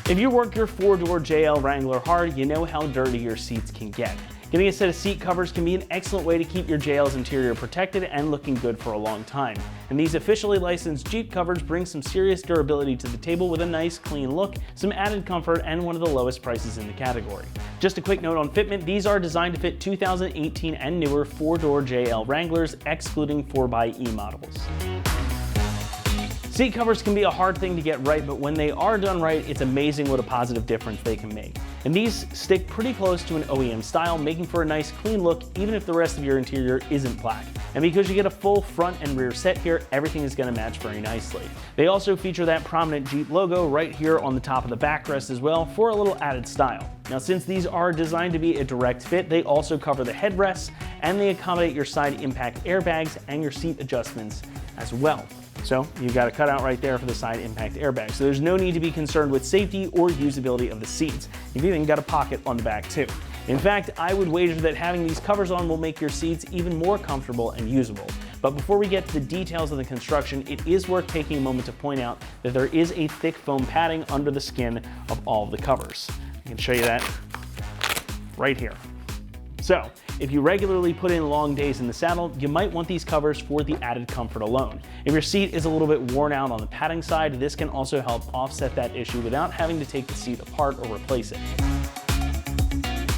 If you work your 4-door JL Wrangler hard, you know how dirty your seats can get. Getting a set of seat covers can be an excellent way to keep your JL's interior protected and looking good for a long time. And these officially licensed Jeep covers bring some serious durability to the table with a nice clean look, some added comfort, and one of the lowest prices in the category. Just a quick note on fitment, these are designed to fit 2018 and newer 4-door JL Wranglers, excluding 4xe models. Seat covers can be a hard thing to get right, but when they are done right, it's amazing what a positive difference they can make. And these stick pretty close to an OEM style, making for a nice clean look even if the rest of your interior isn't black. And because you get a full front and rear set here, everything is going to match very nicely. They also feature that prominent Jeep logo right here on the top of the backrest as well for a little added style. Now, since these are designed to be a direct fit, they also cover the headrests and they accommodate your side impact airbags and your seat adjustments as well. So you've got a cutout right there for the side impact airbag. So there's no need to be concerned with safety or usability of the seats. You've even got a pocket on the back too. In fact, I would wager that having these covers on will make your seats even more comfortable and usable. But before we get to the details of the construction, it is worth taking a moment to point out that there is a thick foam padding under the skin of all of the covers. I can show you that right here. So, if you regularly put in long days in the saddle, you might want these covers for the added comfort alone. If your seat is a little bit worn out on the padding side, this can also help offset that issue without having to take the seat apart or replace it.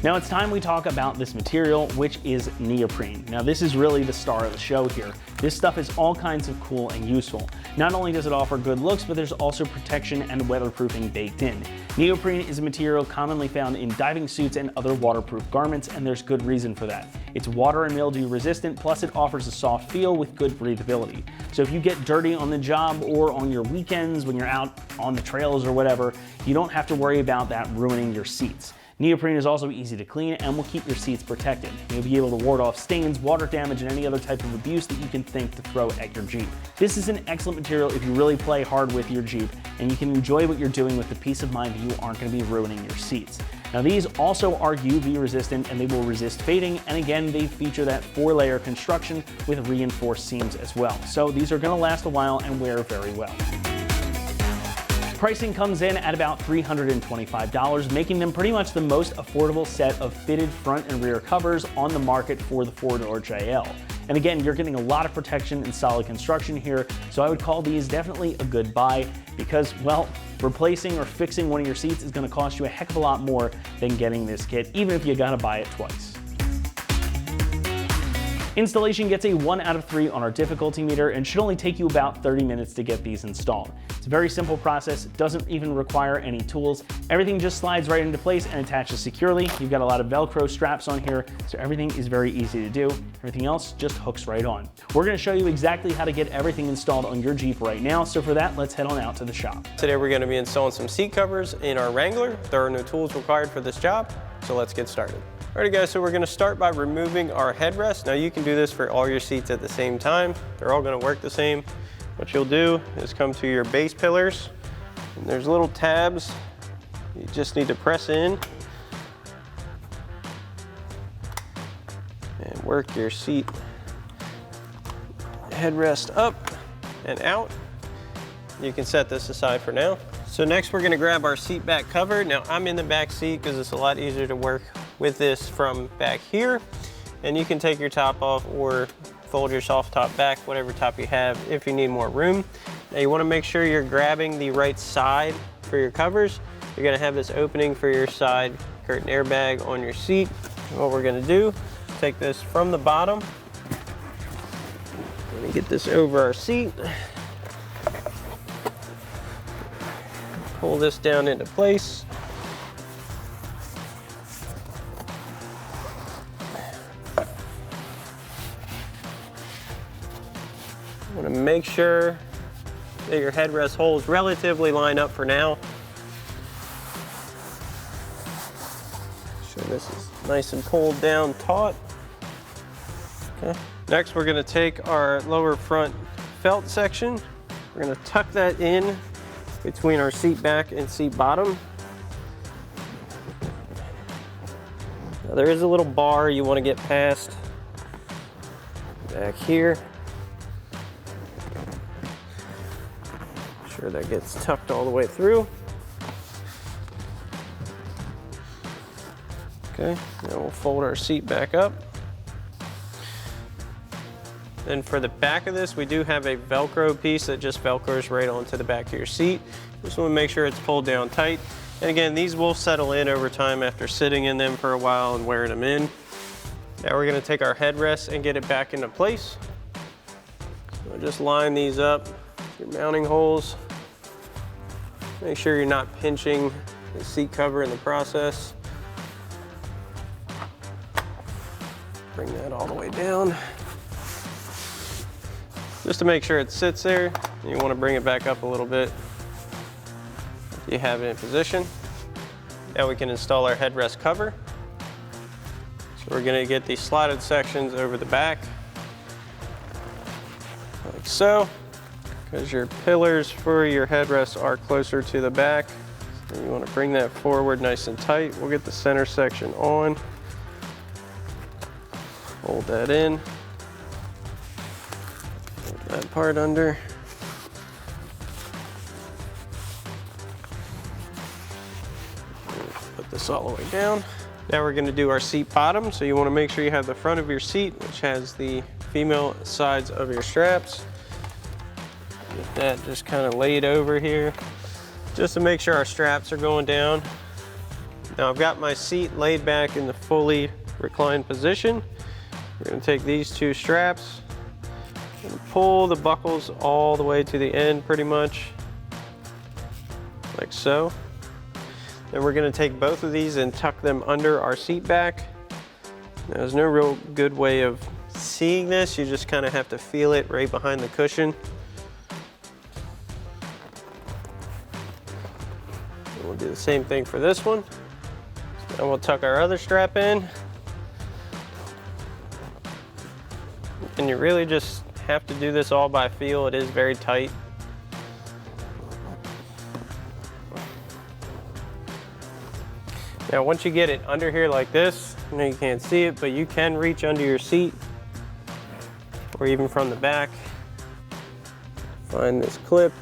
Now it's time we talk about this material, which is neoprene. Now this is really the star of the show here. This stuff is all kinds of cool and useful. Not only does it offer good looks, but there's also protection and weatherproofing baked in. Neoprene is a material commonly found in diving suits and other waterproof garments, and there's good reason for that. It's water and mildew resistant, plus it offers a soft feel with good breathability. So if you get dirty on the job or on your weekends when you're out on the trails or whatever, you don't have to worry about that ruining your seats. Neoprene is also easy to clean and will keep your seats protected. You'll be able to ward off stains, water damage, and any other type of abuse that you can think to throw at your Jeep. This is an excellent material if you really play hard with your Jeep, and you can enjoy what you're doing with the peace of mind that you aren't going to be ruining your seats. Now these also are UV resistant and they will resist fading, and again they feature that 4-layer construction with reinforced seams as well. So these are going to last a while and wear very well. Pricing comes in at about $325, making them pretty much the most affordable set of fitted front and rear covers on the market for the 4-door JL. And again, you're getting a lot of protection and solid construction here, so I would call these definitely a good buy because, well, replacing or fixing one of your seats is going to cost you a heck of a lot more than getting this kit, even if you got to buy it twice. Installation gets a 1 out of 3 on our difficulty meter and should only take you about 30 minutes to get these installed. It's a very simple process, it doesn't even require any tools. Everything just slides right into place and attaches securely. You've got a lot of Velcro straps on here, so everything is very easy to do. Everything else just hooks right on. We're going to show you exactly how to get everything installed on your Jeep right now, so for that, let's head on out to the shop. Today we're going to be installing some seat covers in our Wrangler. There are no tools required for this job, so let's get started. Alrighty guys, so we're going to start by removing our headrest. Now you can do this for all your seats at the same time. They're all going to work the same. What you'll do is come to your base pillars, and there's little tabs. You just need to press in and work your seat headrest up and out. You can set this aside for now. So next we're going to grab our seat back cover. Now I'm in the back seat because it's a lot easier to work with this from back here, and you can take your top off or fold your soft top back, whatever top you have, if you need more room. Now you want to make sure you're grabbing the right side for your covers. You're going to have this opening for your side curtain airbag on your seat. And what we're going to do, take this from the bottom, let me get this over our seat, pull this down into place. You want to make sure that your headrest holes relatively line up for now. So this is nice and pulled down taut. Okay. Next we're going to take our lower front felt section. We're going to tuck that in between our seat back and seat bottom. Now there is a little bar you want to get past back here. Sure that gets tucked all the way through. Okay, now we'll fold our seat back up. Then for the back of this, we do have a Velcro piece that just Velcros right onto the back of your seat. Just want to make sure it's pulled down tight. And again, these will settle in over time after sitting in them for a while and wearing them in. Now we're going to take our headrest and get it back into place. So just line these up, your mounting holes. Make sure you're not pinching the seat cover in the process. Bring that all the way down. Just to make sure it sits there, you want to bring it back up a little bit. You have it in position. Now we can install our headrest cover. So we're going to get these slotted sections over the back, like so, because your pillars for your headrest are closer to the back. So you want to bring that forward nice and tight. We'll get the center section on. Hold that in. Hold that part under. Put this all the way down. Now we're going to do our seat bottom. So you want to make sure you have the front of your seat, which has the female sides of your straps. Get that just kind of laid over here, just to make sure our straps are going down. Now I've got my seat laid back in the fully reclined position. We're going to take these two straps and pull the buckles all the way to the end pretty much, like so. Then we're going to take both of these and tuck them under our seat back. Now, there's no real good way of seeing this. You just kind of have to feel it right behind the cushion. And we'll do the same thing for this one. So now we'll tuck our other strap in. And you really just have to do this all by feel. It is very tight. Now once you get it under here like this, I know you can't see it, but you can reach under your seat or even from the back. Find this clip.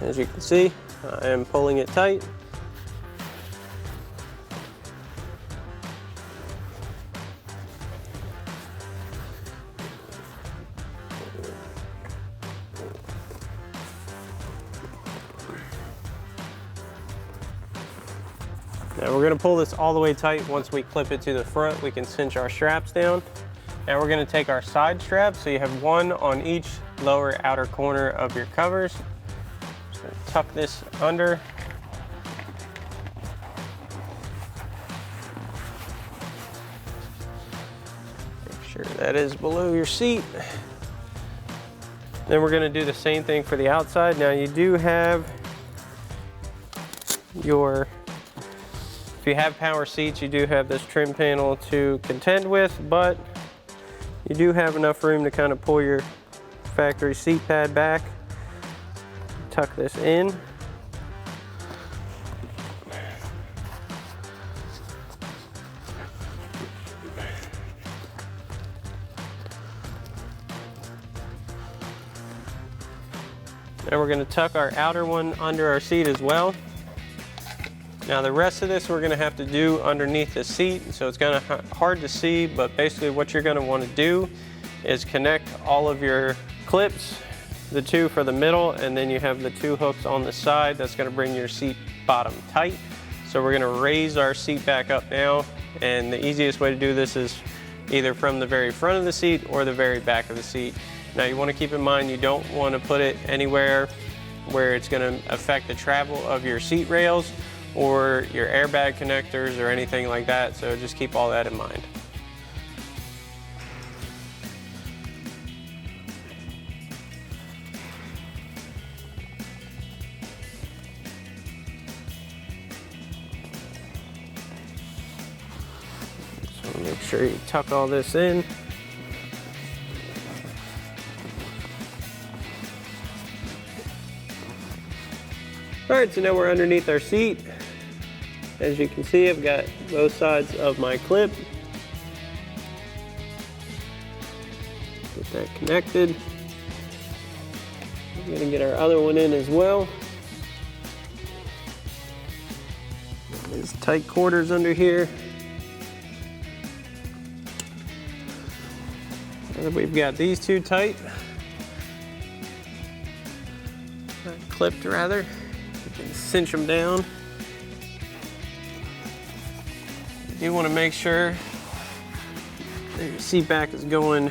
As you can see, I am pulling it tight. Now we're going to pull this all the way tight. Once we clip it to the front, we can cinch our straps down. Now we're going to take our side straps, so you have one on each lower outer corner of your covers. Just going to tuck this under. Make sure that is below your seat. Then we're going to do the same thing for the outside. Now you do have your, if you have power seats, you do have this trim panel to contend with, but you do have enough room to kind of pull your factory seat pad back. Tuck this in. Now we're going to tuck our outer one under our seat as well. Now the rest of this we're going to have to do underneath the seat, so it's kind of hard to see, but basically what you're going to want to do is connect all of your clips, the two for the middle, and then you have the two hooks on the side. That's going to bring your seat bottom tight. So we're going to raise our seat back up now, and the easiest way to do this is either from the very front of the seat or the very back of the seat. Now you want to keep in mind you don't want to put it anywhere where it's going to affect the travel of your seat rails or your airbag connectors or anything like that, so just keep all that in mind. So make sure you tuck all this in. All right, so now we're underneath our seat. As you can see, I've got both sides of my clip. Get that connected. We're gonna get our other one in as well. There's tight quarters under here. And we've got these two tight. Clipped rather. You can cinch them down. You want to make sure that your seat back is going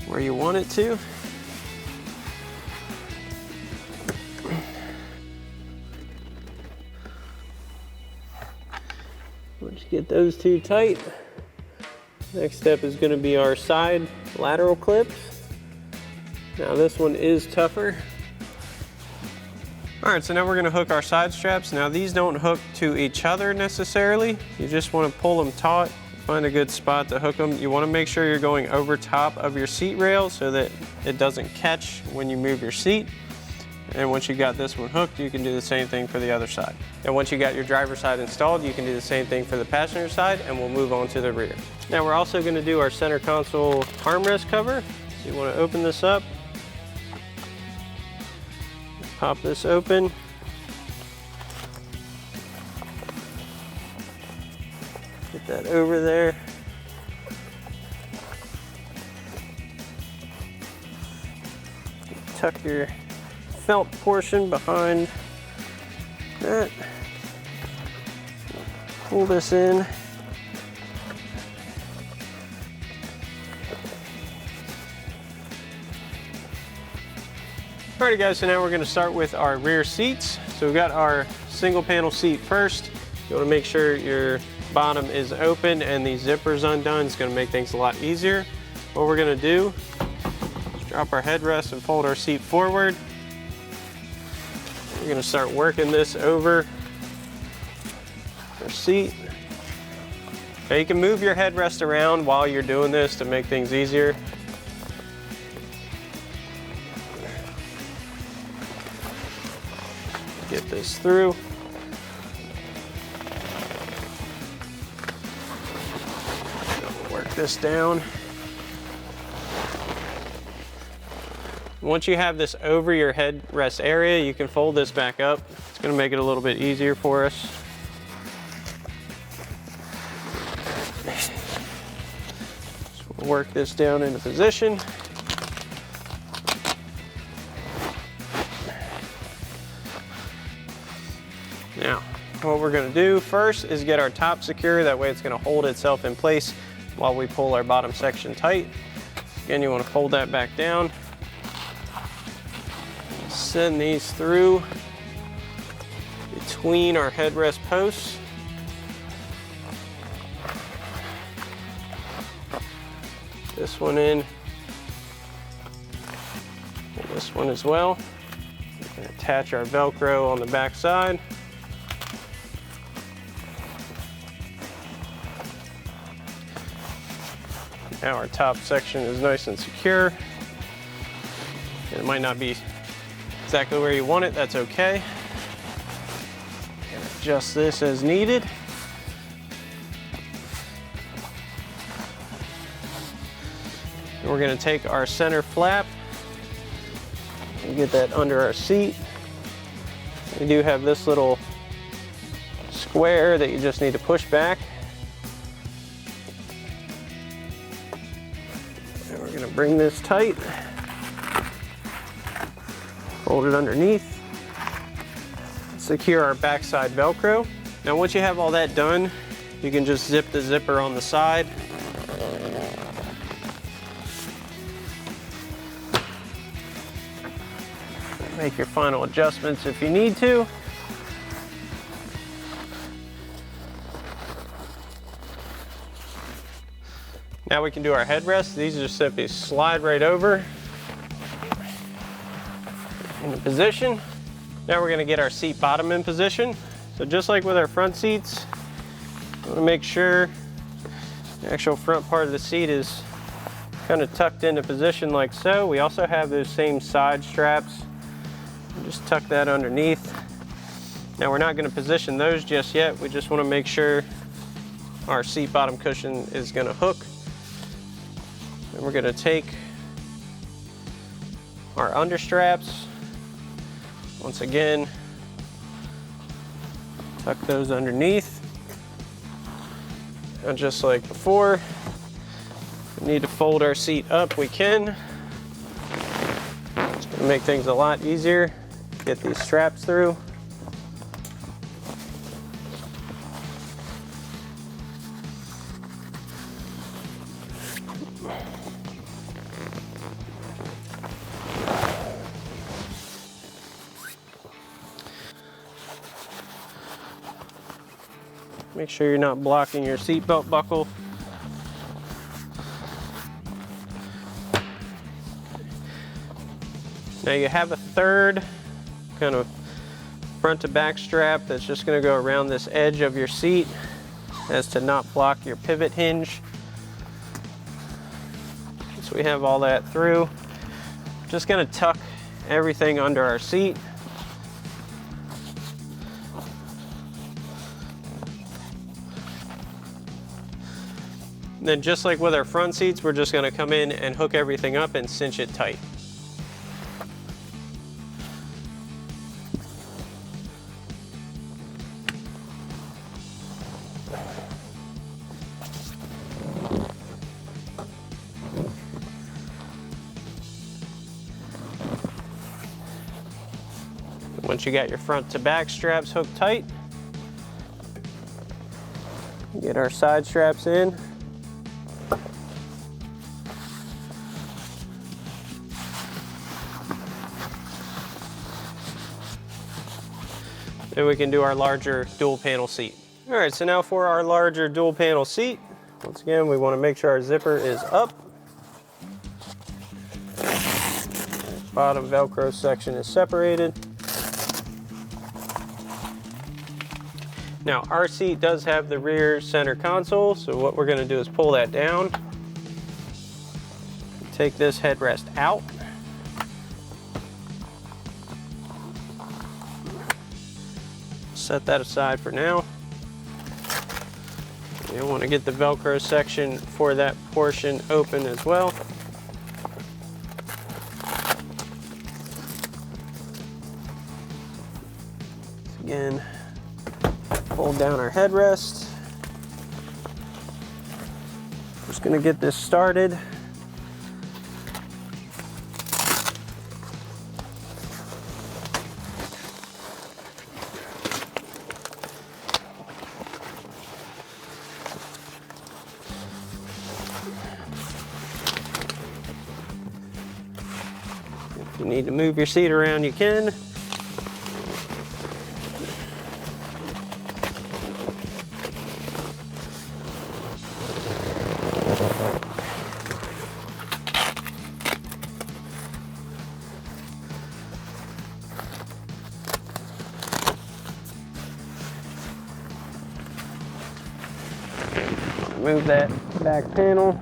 where you want it to. Once you get those two tight, next step is going to be our side lateral clips. Now this one is tougher. All right, so now we're going to hook our side straps. Now these don't hook to each other necessarily. You just want to pull them taut, find a good spot to hook them. You want to make sure you're going over top of your seat rail so that it doesn't catch when you move your seat. And once you got this one hooked, you can do the same thing for the other side. And once you got your driver's side installed, you can do the same thing for the passenger side, and we'll move on to the rear. Now we're also going to do our center console armrest cover. So you want to open this up. Pop this open. Get that over there. Tuck your felt portion behind that. Pull this in. Alrighty guys, so now we're going to start with our rear seats. So we've got our single panel seat first. You want to make sure your bottom is open and the zipper's undone. It's going to make things a lot easier. What we're going to do is drop our headrest and fold our seat forward. We're going to start working this over our seat. Now you can move your headrest around while you're doing this to make things easier. Get this through. Work this down. Once you have this over your headrest area, you can fold this back up. It's going to make it a little bit easier for us. So we'll work this down into position. Now, what we're going to do first is get our top secure. That way it's going to hold itself in place while we pull our bottom section tight. Again, you want to fold that back down. Send these through between our headrest posts. This one in. And this one as well. We can attach our Velcro on the back side. Now our top section is nice and secure. It might not be exactly where you want it, that's okay. And adjust this as needed. And we're going to take our center flap and get that under our seat. We do have this little square that you just need to push back. And we're going to bring this tight. Fold it underneath. Secure our backside Velcro. Now once you have all that done, you can just zip the zipper on the side. Make your final adjustments if you need to. Now we can do our headrests. These just simply slide right over into position. Now we're going to get our seat bottom in position. So just like with our front seats, you want to make sure the actual front part of the seat is kind of tucked into position like so. We also have those same side straps. Just tuck that underneath. Now we're not going to position those just yet. We just want to make sure our seat bottom cushion is going to hook. And we're going to take our under straps. Once again, Tuck those underneath. And just like before, if we need to fold our seat up, we can. It's gonna make things a lot easier. Get these straps through. Make sure you're not blocking your seatbelt buckle. Now you have a third kind of front to back strap that's just going to go around this edge of your seat as to not block your pivot hinge. So we have all that through. Just going to tuck everything under our seat. And then just like with our front seats, we're just going to come in and hook everything up and cinch it tight. Once you got your front to back straps hooked tight, get our side straps in. Then we can do our larger dual panel seat. All right, so now for our larger dual panel seat, once again, we want to make sure our zipper is up. Bottom Velcro section is separated. Now our seat does have the rear center console, so what we're going to do is pull that down. Take this headrest out. Set that aside for now. You want to get the Velcro section for that portion open as well. Again, fold down our headrest. Just going to get this started. If you need to move your seat around, you can. Move that back panel.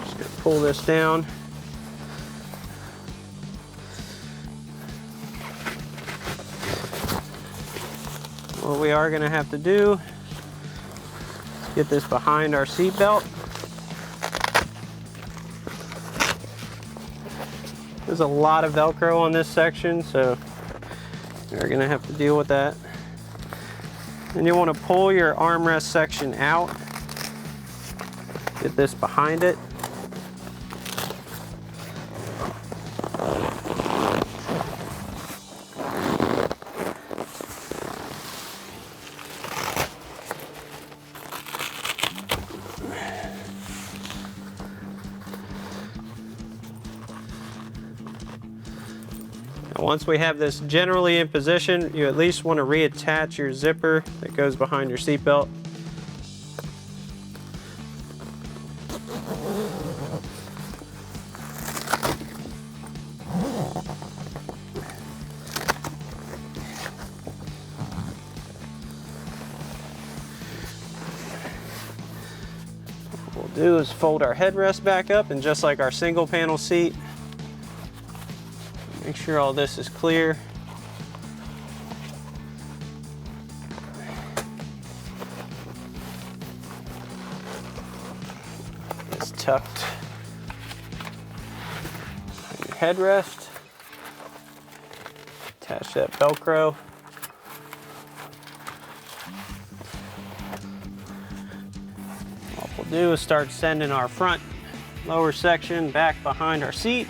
Just gonna pull this down. What we are gonna have to do is get this behind our seat belt. There's a lot of Velcro on this section, so you're going to have to deal with that. Then you want to pull your armrest section out. Get this behind it. Once we have this generally in position, you at least want to reattach your zipper that goes behind your seatbelt. What we'll do is fold our headrest back up, and just like our single panel seat, make sure all this is clear. It's tucked on your headrest. attach that Velcro. What we'll do is start sending our front lower section back behind our seat.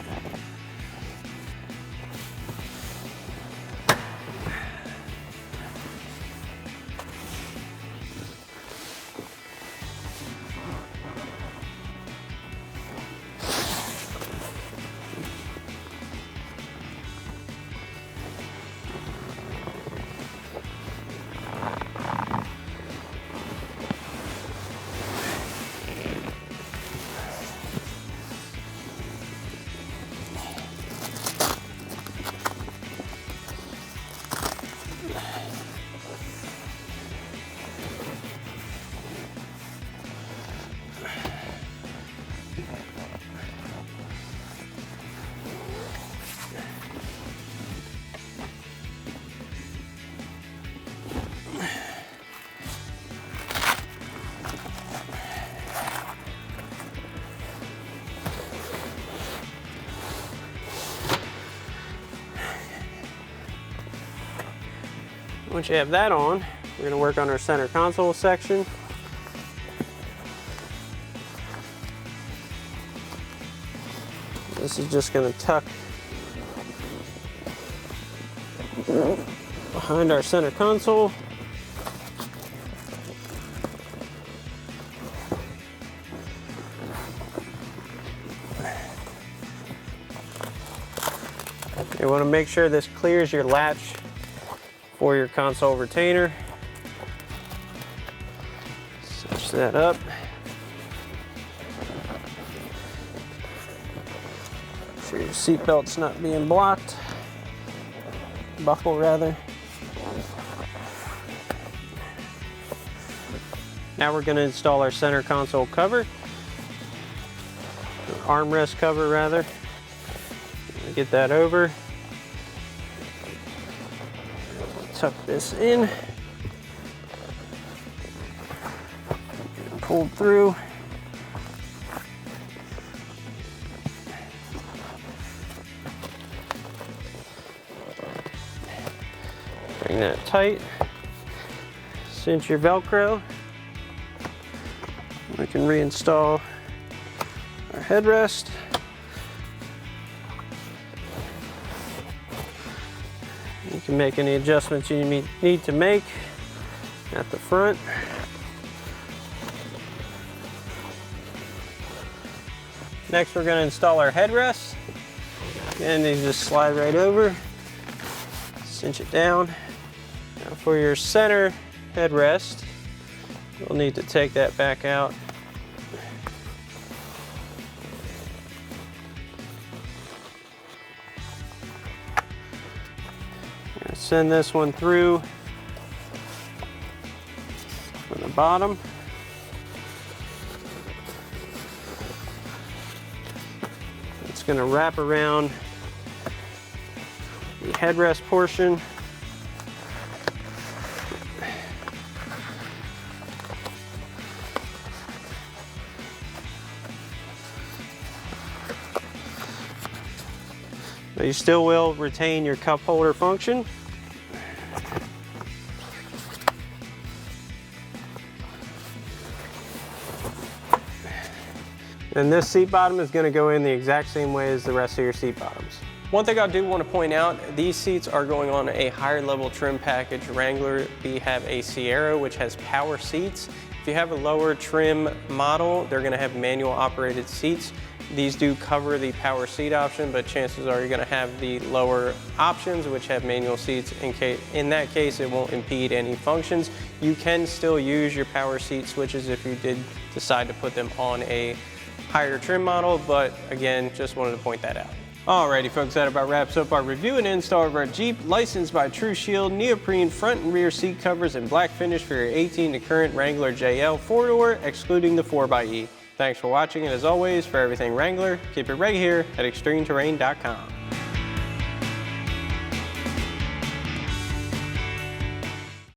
Once you have that on, we're going to work on our center console section. This is just going to tuck behind our center console. You want to make sure this clears your latch for your console retainer. Cinch that up. Make sure your seat belt's not being blocked. Buckle rather. Now we're going to install our center console cover. Armrest cover rather. Get that over. Tuck this in, pull through. Bring that tight. Cinch your Velcro. We can reinstall our headrest. You can make any adjustments you need to make at the front. Next, we're going to install our headrest. Again, these just slide right over. Cinch it down. Now for your center headrest, you'll need to take that back out. Send this one through from the bottom. It's going to wrap around the headrest portion. But you still will retain your cup holder function. And this seat bottom is going to go in the exact same way as the rest of your seat bottoms. One thing I do want to point out, these seats are going on a higher level trim package. Wrangler, we have a Sierra, which has power seats. If you have a lower trim model, they're going to have manual operated seats. These do cover the power seat option, but chances are you're going to have the lower options, which have manual seats. In that case, it won't impede any functions. You can still use your power seat switches if you did decide to put them on a higher trim model, but again, just wanted to point that out. Alrighty folks, that about wraps up our review and install of our Jeep, licensed by TruShield, Neoprene front and rear seat covers and black finish for your 18 to current Wrangler JL 4-door, excluding the 4xe. Thanks for watching, and as always, for everything Wrangler, keep it right here at ExtremeTerrain.com.